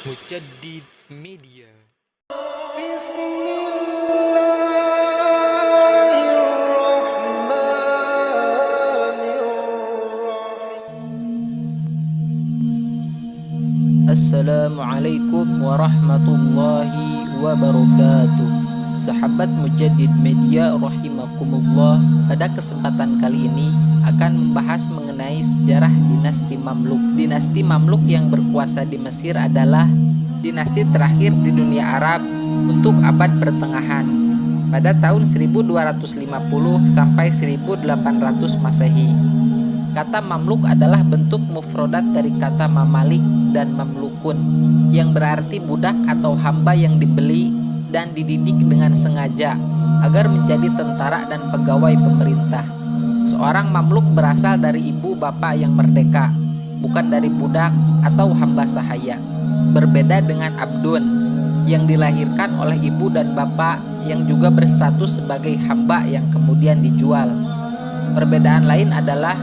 Mujaddid Media. Assalamualaikum warahmatullahi wabarakatuh. Sahabat Mujaddid Media rahimakumullah, pada kesempatan kali ini akan membahas mengenai sejarah dinasti Mamluk. Dinasti Mamluk yang berkuasa di Mesir adalah dinasti terakhir di dunia Arab untuk abad pertengahan pada tahun 1250 sampai 1800 Masehi. Kata Mamluk adalah bentuk mufrodat dari kata mamalik dan mamlukun, yang berarti budak atau hamba yang dibeli dan dididik dengan sengaja agar menjadi tentara dan pegawai pemerintah. Seorang mamluk berasal dari ibu bapak yang merdeka, bukan dari budak atau hamba sahaya. Berbeda dengan abdun yang dilahirkan oleh ibu dan bapak yang juga berstatus sebagai hamba yang kemudian dijual. Perbedaan lain adalah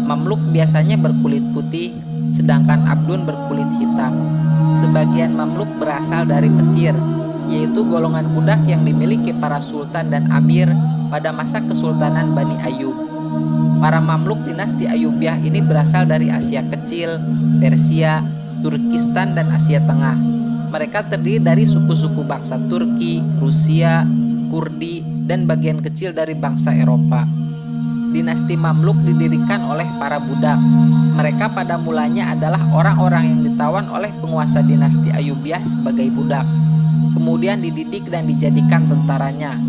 mamluk biasanya berkulit putih, sedangkan abdun berkulit hitam. Sebagian mamluk berasal dari Mesir, yaitu golongan budak yang dimiliki para sultan dan amir pada masa Kesultanan Bani Ayyub. Para mamluk dinasti Ayyubiyah ini berasal dari Asia Kecil, Persia, Turkistan, dan Asia Tengah. Mereka terdiri dari suku-suku bangsa Turki, Rusia, Kurdi, dan bagian kecil dari bangsa Eropa. Dinasti Mamluk didirikan oleh para budak. Mereka pada mulanya adalah orang-orang yang ditawan oleh penguasa dinasti Ayyubiyah sebagai budak, kemudian dididik dan dijadikan tentaranya.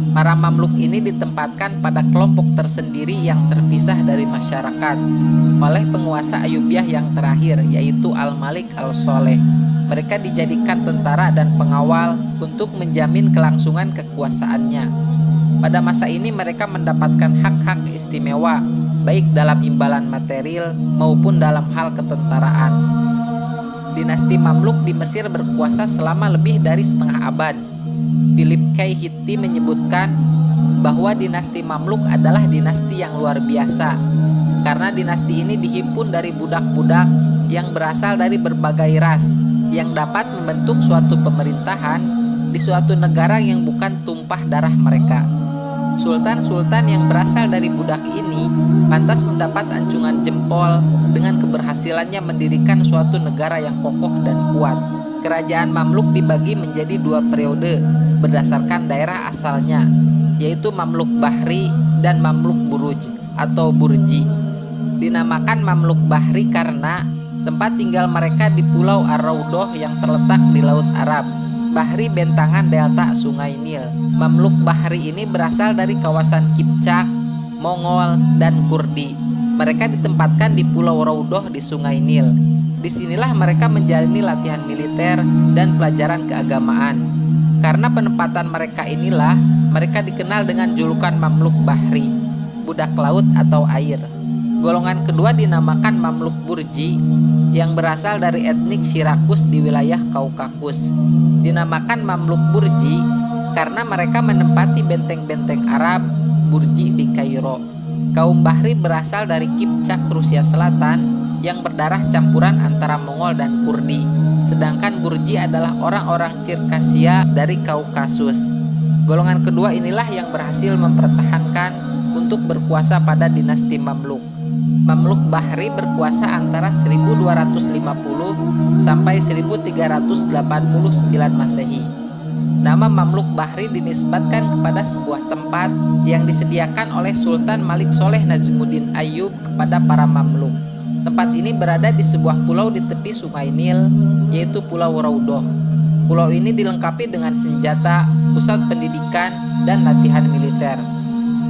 Para Mamluk ini ditempatkan pada kelompok tersendiri yang terpisah dari masyarakat oleh penguasa Ayyubiyah yang terakhir, yaitu Al-Malik Al-Soleh. Mereka dijadikan tentara dan pengawal untuk menjamin kelangsungan kekuasaannya. Pada masa ini mereka mendapatkan hak-hak istimewa, baik dalam imbalan material maupun dalam hal ketentaraan. Dinasti Mamluk di Mesir berkuasa selama lebih dari setengah abad. Philip K. Hitti menyebutkan bahwa dinasti Mamluk adalah dinasti yang luar biasa, karena dinasti ini dihimpun dari budak-budak yang berasal dari berbagai ras, yang dapat membentuk suatu pemerintahan di suatu negara yang bukan tumpah darah mereka. Sultan-sultan yang berasal dari budak ini pantas mendapat acungan jempol dengan keberhasilannya mendirikan suatu negara yang kokoh dan kuat. Kerajaan Mamluk dibagi menjadi dua periode berdasarkan daerah asalnya, yaitu Mamluk Bahri dan Mamluk Buruj atau Burji. Dinamakan Mamluk Bahri karena tempat tinggal mereka di Pulau Ar-Raudhah yang terletak di Laut Arab. Bahri bentangan delta Sungai Nil. Mamluk Bahri ini berasal dari kawasan Kipchak, Mongol, dan Kurdi. Mereka ditempatkan di Pulau Raudhah di Sungai Nil. Disinilah mereka menjalani latihan militer dan pelajaran keagamaan. Karena penempatan mereka inilah, mereka dikenal dengan julukan Mamluk Bahri, budak laut atau air. Golongan kedua dinamakan Mamluk Burji, yang berasal dari etnik Syirakus di wilayah Kaukakus. Dinamakan Mamluk Burji karena mereka menempati benteng-benteng Arab Burji di Kairo. Kaum Bahri berasal dari Kipchak, Rusia Selatan, yang berdarah campuran antara Mongol dan Kurdi. Sedangkan Burji adalah orang-orang Cirkasia dari Kaukasus. Golongan kedua inilah yang berhasil mempertahankan untuk berkuasa pada dinasti Mamluk. Mamluk Bahri berkuasa antara 1250 sampai 1389 Masehi. Nama Mamluk Bahri dinisbatkan kepada sebuah tempat yang disediakan oleh Sultan Malik Soleh Najmuddin Ayyub kepada para Mamluk. Tempat ini berada di sebuah pulau di tepi Sungai Nil, yaitu Pulau Raudhah. Pulau ini dilengkapi dengan senjata, pusat pendidikan, dan latihan militer.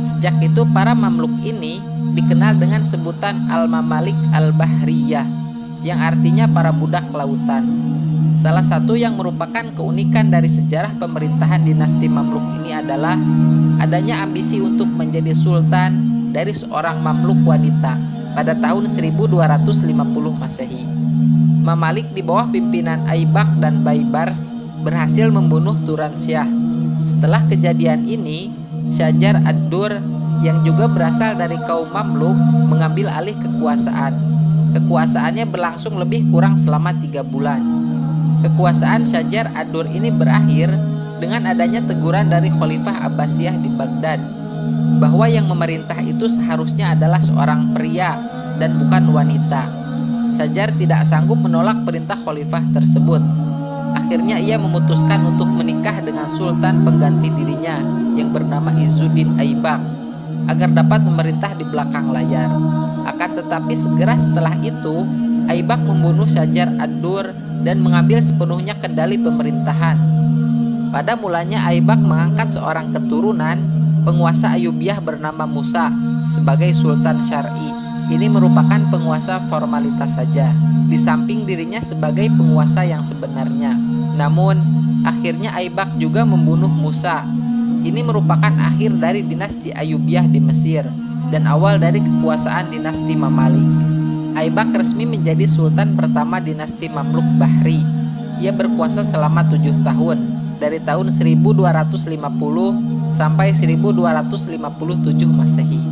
Sejak itu para Mamluk ini dikenal dengan sebutan Al-Mamalik Al-Bahriyah, yang artinya para budak lautan. Salah satu yang merupakan keunikan dari sejarah pemerintahan dinasti Mamluk ini adalah adanya ambisi untuk menjadi sultan dari seorang Mamluk wanita pada tahun 1250 Masehi. Mamalik di bawah pimpinan Aibak dan Baibars berhasil membunuh Turansyah. Setelah kejadian ini, Syajar Ad-Dur yang juga berasal dari kaum Mamluk mengambil alih kekuasaan. Kekuasaannya berlangsung lebih kurang selama 3 bulan. Kekuasaan Syajar ad-Dur ini berakhir dengan adanya teguran dari Khalifah Abbasiyah di Baghdad bahwa yang memerintah itu seharusnya adalah seorang pria dan bukan wanita. Syajar tidak sanggup menolak perintah khalifah tersebut. Akhirnya ia memutuskan untuk menikah dengan sultan pengganti dirinya yang bernama Izzuddin Aibak agar dapat memerintah di belakang layar. Akan tetapi segera setelah itu Aibak membunuh Syajar ad-Dur dan mengambil sepenuhnya kendali pemerintahan. Pada mulanya Aibak mengangkat seorang keturunan penguasa Ayyubiyah bernama Musa sebagai sultan syar'i. Ini merupakan penguasa formalitas saja, di samping dirinya sebagai penguasa yang sebenarnya. Namun, akhirnya Aibak juga membunuh Musa. Ini merupakan akhir dari dinasti Ayyubiyah di Mesir dan awal dari kekuasaan dinasti Mamalik. Aibak resmi menjadi sultan pertama dinasti Mamluk Bahri. Ia berkuasa selama 7 tahun, dari tahun 1250 sampai 1257 Masehi.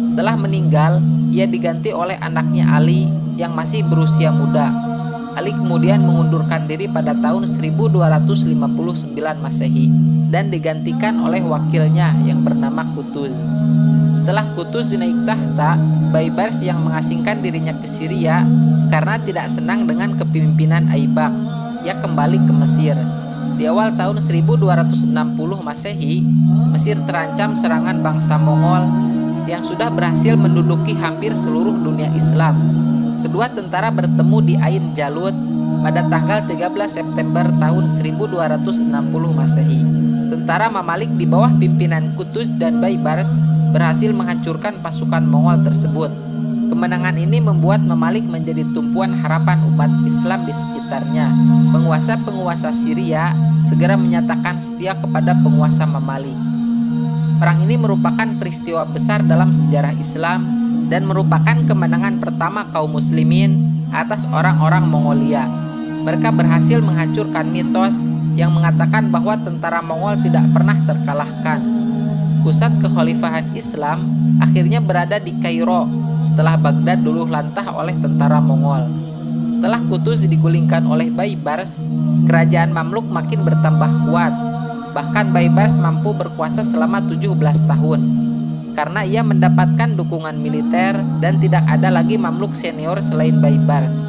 Setelah meninggal, ia diganti oleh anaknya Ali yang masih berusia muda. Ali kemudian mengundurkan diri pada tahun 1259 Masehi dan digantikan oleh wakilnya yang bernama Qutuz. Setelah Qutuz naik tahta, Baibars yang mengasingkan dirinya ke Syria karena tidak senang dengan kepemimpinan Aibak. Ia kembali ke Mesir. Di awal tahun 1260 Masehi, Mesir terancam serangan bangsa Mongol yang sudah berhasil menduduki hampir seluruh dunia Islam. Kedua tentara bertemu di Ain Jalut pada tanggal 13 September tahun 1260 Masehi. Tentara Mamalik di bawah pimpinan Qutuz dan Baibars berhasil menghancurkan pasukan Mongol tersebut. Kemenangan ini membuat Mamalik menjadi tumpuan harapan umat Islam di sekitarnya. Penguasa-penguasa Syria segera menyatakan setia kepada penguasa Mamalik. Perang ini merupakan peristiwa besar dalam sejarah Islam dan merupakan kemenangan pertama kaum muslimin atas orang-orang Mongolia. Mereka berhasil menghancurkan mitos yang mengatakan bahwa tentara Mongol tidak pernah terkalahkan. Pusat kekhalifahan Islam akhirnya berada di Kairo setelah Baghdad luluh lantah oleh tentara Mongol. Setelah Qutuz digulingkan oleh Baibars, kerajaan Mamluk makin bertambah kuat. Bahkan Baibars mampu berkuasa selama 17 tahun karena ia mendapatkan dukungan militer dan tidak ada lagi Mamluk senior selain Baibars.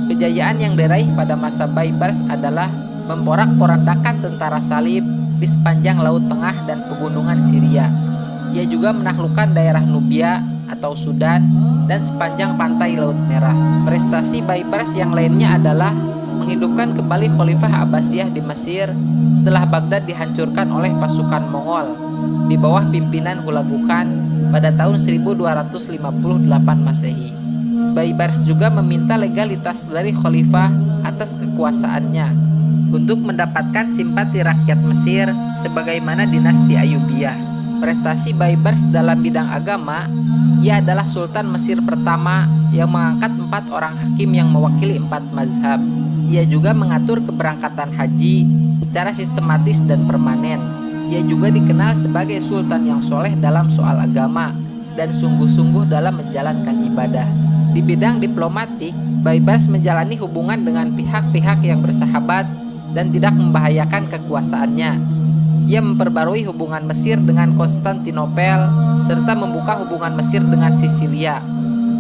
Kejayaan yang diraih pada masa Baibars adalah memporak-porandakan tentara salib di sepanjang Laut Tengah dan pegunungan Syria. Ia juga menaklukkan daerah Nubia atau Sudan dan sepanjang pantai Laut Merah. Prestasi Baibars yang lainnya adalah menghidupkan kembali Khalifah Abbasiyah di Mesir setelah Baghdad dihancurkan oleh pasukan Mongol di bawah pimpinan Hulagu Khan pada tahun 1258 Masehi. Baibars juga meminta legalitas dari khalifah atas kekuasaannya untuk mendapatkan simpati rakyat Mesir sebagaimana dinasti Ayyubiyah. Prestasi Baibars dalam bidang agama, ia adalah Sultan Mesir pertama yang mengangkat 4 orang hakim yang mewakili 4 mazhab. Ia juga mengatur keberangkatan haji secara sistematis dan permanen. Ia juga dikenal sebagai sultan yang soleh dalam soal agama dan sungguh-sungguh dalam menjalankan ibadah. Di bidang diplomatik, Baibars menjalani hubungan dengan pihak-pihak yang bersahabat dan tidak membahayakan kekuasaannya. Ia memperbarui hubungan Mesir dengan Konstantinopel serta membuka hubungan Mesir dengan Sisilia.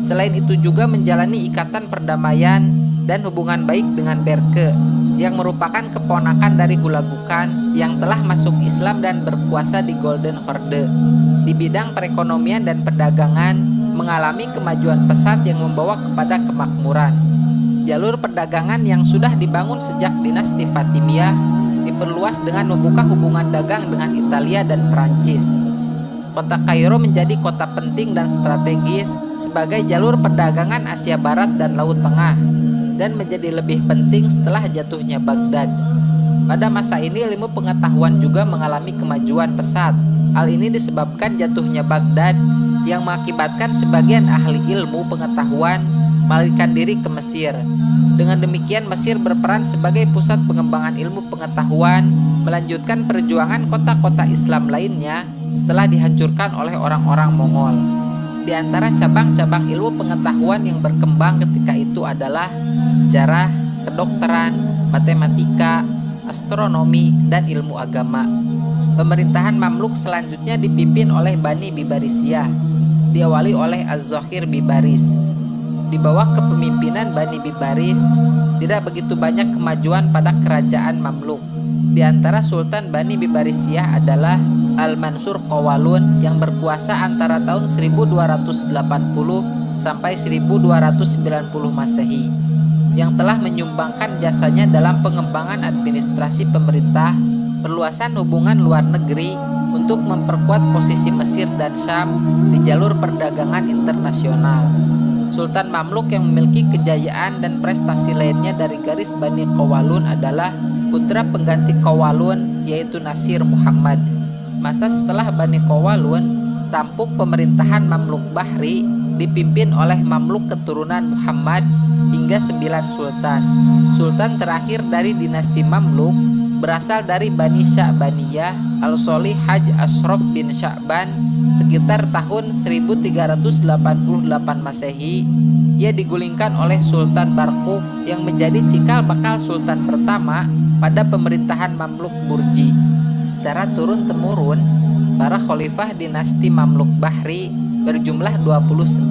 Selain itu juga menjalani ikatan perdamaian dan hubungan baik dengan Berke yang merupakan keponakan dari Hulagu Khan yang telah masuk Islam dan berkuasa di Golden Horde. Di bidang perekonomian dan perdagangan mengalami kemajuan pesat yang membawa kepada kemakmuran. Jalur perdagangan yang sudah dibangun sejak dinasti Fatimiyah diperluas dengan membuka hubungan dagang dengan Italia dan Perancis. Kota Kairo menjadi kota penting dan strategis sebagai jalur perdagangan Asia Barat dan Laut Tengah, dan menjadi lebih penting setelah jatuhnya Baghdad. Pada masa ini ilmu pengetahuan juga mengalami kemajuan pesat. Hal ini disebabkan jatuhnya Baghdad yang mengakibatkan sebagian ahli ilmu pengetahuan melarikan diri ke Mesir. Dengan demikian Mesir berperan sebagai pusat pengembangan ilmu pengetahuan, melanjutkan perjuangan kota-kota Islam lainnya setelah dihancurkan oleh orang-orang Mongol. Di antara cabang-cabang ilmu pengetahuan yang berkembang ketika itu adalah sejarah, kedokteran, matematika, astronomi, dan ilmu agama. Pemerintahan Mamluk selanjutnya dipimpin oleh Bani Bibarisiyah, diawali oleh Az-Zohir Bibaris. Di bawah kepemimpinan Bani Bibaris, tidak begitu banyak kemajuan pada kerajaan Mamluk. Di antara Sultan Bani Bibarisiyah adalah Al-Mansur Qawalun yang berkuasa antara tahun 1280 sampai 1290 Masehi, yang telah menyumbangkan jasanya dalam pengembangan administrasi pemerintah, perluasan hubungan luar negeri untuk memperkuat posisi Mesir dan Syam di jalur perdagangan internasional. Sultan Mamluk yang memiliki kejayaan dan prestasi lainnya dari garis Bani Qawalun adalah putra pengganti Qawalun, yaitu Nasir Muhammad. Masa setelah Bani Qawalun, tampuk pemerintahan Mamluk Bahri dipimpin oleh Mamluk keturunan Muhammad hingga 9 sultan. Sultan terakhir dari dinasti Mamluk berasal dari Bani Sya'baniyah Al-Solih Haj Ashraf bin Sya'ban sekitar tahun 1388 Masehi. Ia digulingkan oleh Sultan Barquk yang menjadi cikal bakal sultan pertama pada pemerintahan Mamluk Burji. Secara turun-temurun, para khalifah dinasti Mamluk Bahri berjumlah 29.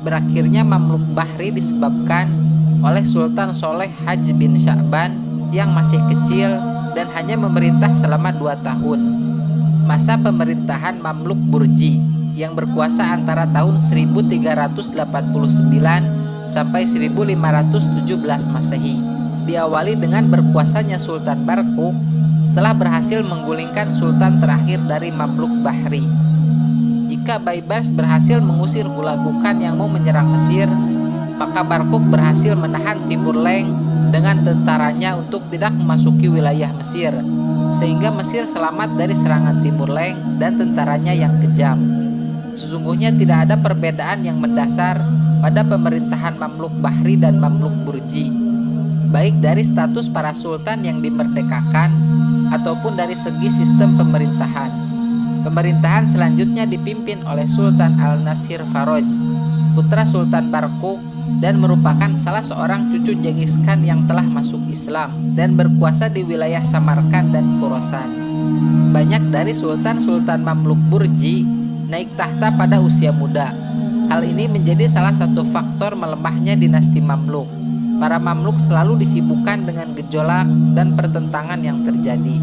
Berakhirnya Mamluk Bahri disebabkan oleh Sultan Soleh Haj bin Sya'ban yang masih kecil dan hanya memerintah selama 2 tahun. Masa pemerintahan Mamluk Burji yang berkuasa antara tahun 1389 sampai 1517 Masehi diawali dengan berkuasanya Sultan Barquk setelah berhasil menggulingkan sultan terakhir dari Mamluk Bahri. Jika Baibars berhasil mengusir Hulagukan yang mau menyerang Mesir, maka Barquk berhasil menahan Timur Leng dengan tentaranya untuk tidak memasuki wilayah Mesir, sehingga Mesir selamat dari serangan Timur Leng dan tentaranya yang kejam. Sesungguhnya tidak ada perbedaan yang mendasar pada pemerintahan Mamluk Bahri dan Mamluk Burji, baik dari status para sultan yang dimerdekakan ataupun dari segi sistem pemerintahan. Pemerintahan selanjutnya dipimpin oleh Sultan Al-Nasir Faroj, putra Sultan Barquk, dan merupakan salah seorang cucu Genghis Khan yang telah masuk Islam dan berkuasa di wilayah Samarkand dan Khorasan. Banyak dari sultan-sultan Mamluk Burji naik tahta pada usia muda. Hal ini menjadi salah satu faktor melemahnya dinasti Mamluk. Para Mamluk selalu disibukkan dengan gejolak dan pertentangan yang terjadi.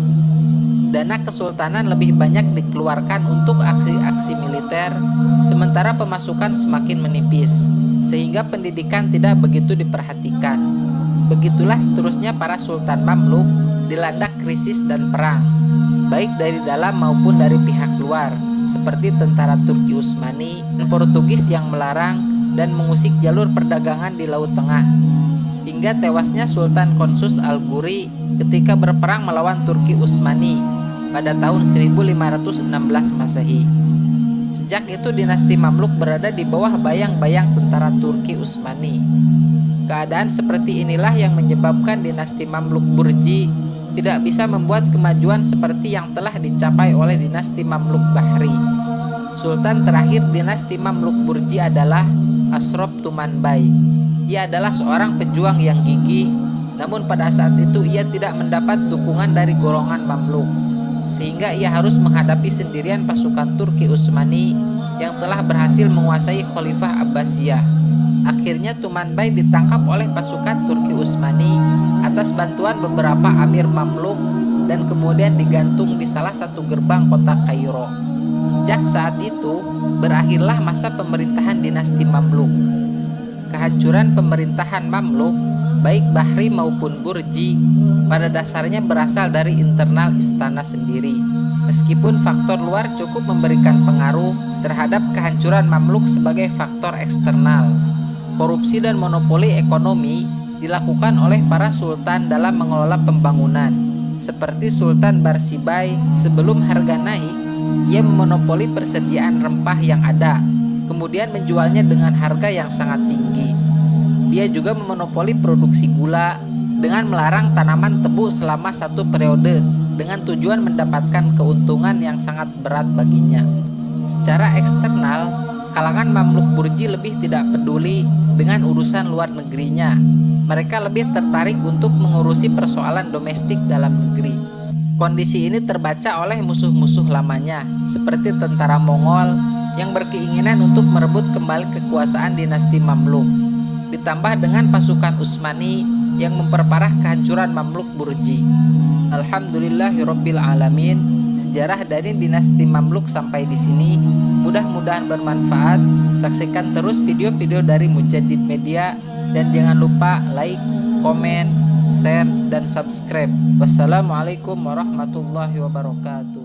Dana kesultanan lebih banyak dikeluarkan untuk aksi-aksi militer, sementara pemasukan semakin menipis, sehingga pendidikan tidak begitu diperhatikan. Begitulah seterusnya para sultan Mamluk dilanda krisis dan perang, baik dari dalam maupun dari pihak luar, seperti tentara Turki Utsmani dan Portugis yang melarang dan mengusik jalur perdagangan di Laut Tengah, hingga tewasnya Sultan Konsus Al-Ghuri ketika berperang melawan Turki Utsmani pada tahun 1516 Masehi. Sejak itu dinasti Mamluk berada di bawah bayang-bayang tentara Turki Utsmani. Keadaan seperti inilah yang menyebabkan dinasti Mamluk Burji tidak bisa membuat kemajuan seperti yang telah dicapai oleh dinasti Mamluk Bahri. Sultan terakhir dinasti Mamluk Burji adalah Ashraf Tumanbay. Ia adalah seorang pejuang yang gigih, namun pada saat itu ia tidak mendapat dukungan dari golongan Mamluk, sehingga ia harus menghadapi sendirian pasukan Turki Utsmani yang telah berhasil menguasai Khalifah Abbasiyah. Akhirnya Tumanbay ditangkap oleh pasukan Turki Utsmani atas bantuan beberapa amir Mamluk dan kemudian digantung di salah satu gerbang kota Kairo. Sejak saat itu berakhirlah masa pemerintahan dinasti Mamluk. Kehancuran pemerintahan Mamluk, baik Bahri maupun Burji, pada dasarnya berasal dari internal istana sendiri. Meskipun faktor luar cukup memberikan pengaruh terhadap kehancuran Mamluk sebagai faktor eksternal. Korupsi dan monopoli ekonomi dilakukan oleh para sultan dalam mengelola pembangunan. Seperti Sultan Barsibay, sebelum harga naik, ia memonopoli persediaan rempah yang ada, kemudian menjualnya dengan harga yang sangat tinggi. Dia juga memonopoli produksi gula dengan melarang tanaman tebu selama 1 periode dengan tujuan mendapatkan keuntungan yang sangat berat baginya. Secara eksternal, Kalangan Mamluk Burji lebih tidak peduli dengan urusan luar negerinya. Mereka lebih tertarik untuk mengurusi persoalan domestik dalam negeri. Kondisi ini terbaca oleh musuh-musuh lamanya, seperti tentara Mongol yang berkeinginan untuk merebut kembali kekuasaan dinasti Mamluk, ditambah dengan pasukan Utsmani yang memperparah kehancuran Mamluk Burji. Alhamdulillahirabbil alamin. Sejarah dari dinasti Mamluk sampai di sini. Mudah-mudahan bermanfaat. Saksikan terus video-video dari Mujadid Media dan jangan lupa like, komen, share, dan subscribe. Wassalamualaikum warahmatullahi wabarakatuh.